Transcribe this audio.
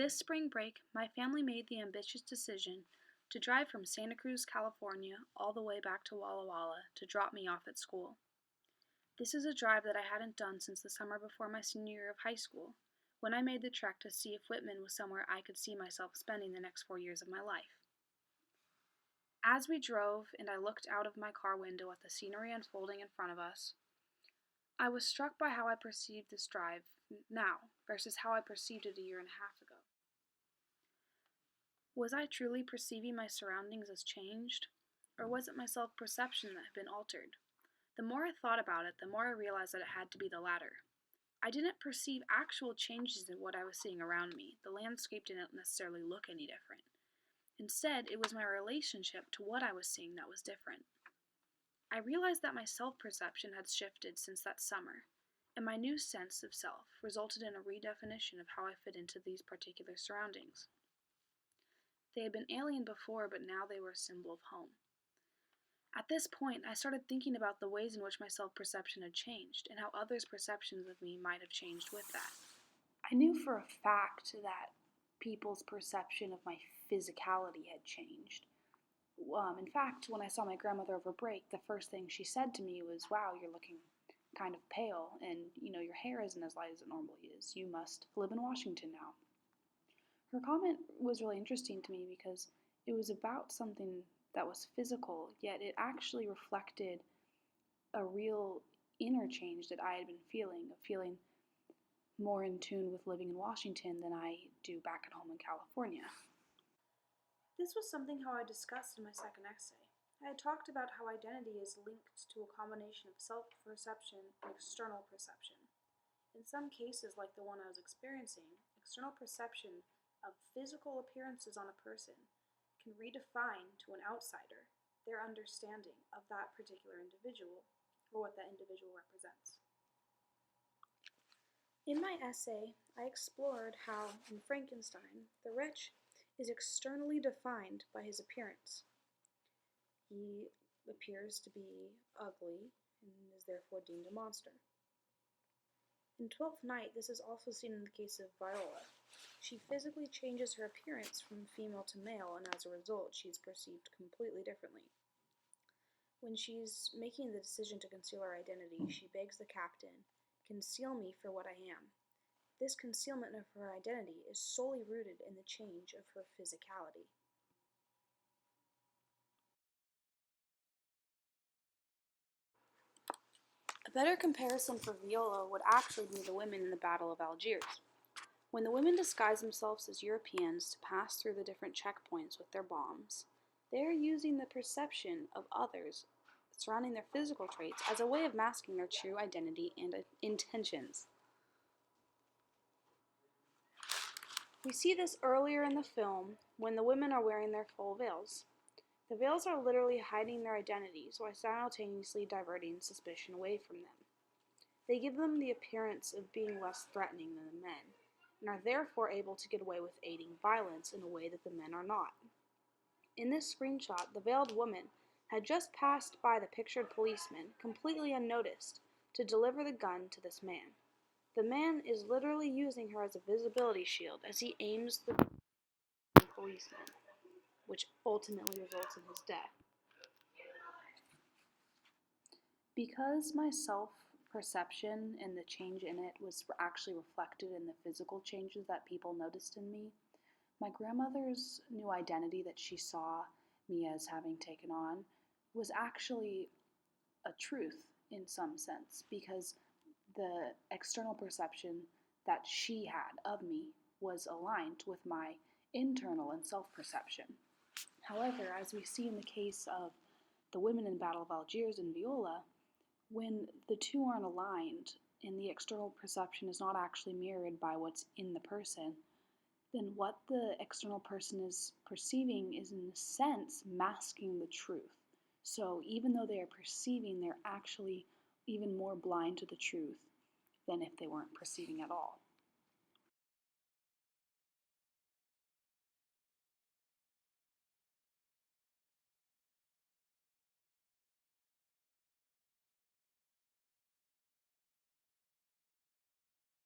This spring break, my family made the ambitious decision to drive from Santa Cruz, California, all the way back to Walla Walla to drop me off at school. This is a drive that I hadn't done since the summer before my senior year of high school, when I made the trek to see if Whitman was somewhere I could see myself spending the next 4 years of my life. As we drove and I looked out of my car window at the scenery unfolding in front of us, I was struck by how I perceived this drive now versus how I perceived it a year and a half ago. Was I truly perceiving my surroundings as changed, or was it my self-perception that had been altered? The more I thought about it, the more I realized that it had to be the latter. I didn't perceive actual changes in what I was seeing around me. The landscape didn't necessarily look any different. Instead, it was my relationship to what I was seeing that was different. I realized that my self-perception had shifted since that summer, and my new sense of self resulted in a redefinition of how I fit into these particular surroundings. They had been alien before, but now they were a symbol of home. At this point, I started thinking about the ways in which my self-perception had changed, and how others' perceptions of me might have changed with that. I knew for a fact that people's perception of my physicality had changed. In fact, when I saw my grandmother over break, the first thing she said to me was, "Wow, you're looking kind of pale, and your hair isn't as light as it normally is. You must live in Washington now." Her comment was really interesting to me because it was about something that was physical, yet it actually reflected a real inner change that I had been feeling, of feeling more in tune with living in Washington than I do back at home in California. This was something how I discussed in my second essay. I had talked about how identity is linked to a combination of self-perception and external perception. In some cases, like the one I was experiencing, external perception of physical appearances on a person can redefine to an outsider their understanding of that particular individual or what that individual represents. In my essay, I explored how, in Frankenstein, the wretch is externally defined by his appearance. He appears to be ugly and is therefore deemed a monster. In Twelfth Night, this is also seen in the case of Viola. She physically changes her appearance from female to male, and as a result, she is perceived completely differently. When she's making the decision to conceal her identity, she begs the captain, "Conceal me for what I am." This concealment of her identity is solely rooted in the change of her physicality. A better comparison for Viola would actually be the women in the Battle of Algiers. When the women disguise themselves as Europeans to pass through the different checkpoints with their bombs, they are using the perception of others surrounding their physical traits as a way of masking their true identity and intentions. We see this earlier in the film when the women are wearing their full veils. The veils are literally hiding their identities while simultaneously diverting suspicion away from them. They give them the appearance of being less threatening than the men, and are therefore able to get away with aiding violence in a way that the men are not. In this screenshot, the veiled woman had just passed by the pictured policeman, completely unnoticed, to deliver the gun to this man. The man is literally using her as a visibility shield as he aims the policeman, which ultimately results in his death. Because my self-perception and the change in it was actually reflected in the physical changes that people noticed in me, my grandmother's new identity that she saw me as having taken on was actually a truth in some sense, because the external perception that she had of me was aligned with my internal and self-perception. However, as we see in the case of the women in the Battle of Algiers and Viola, when the two aren't aligned and the external perception is not actually mirrored by what's in the person, then what the external person is perceiving is, in a sense, masking the truth. So even though they are perceiving, they're actually even more blind to the truth than if they weren't perceiving at all.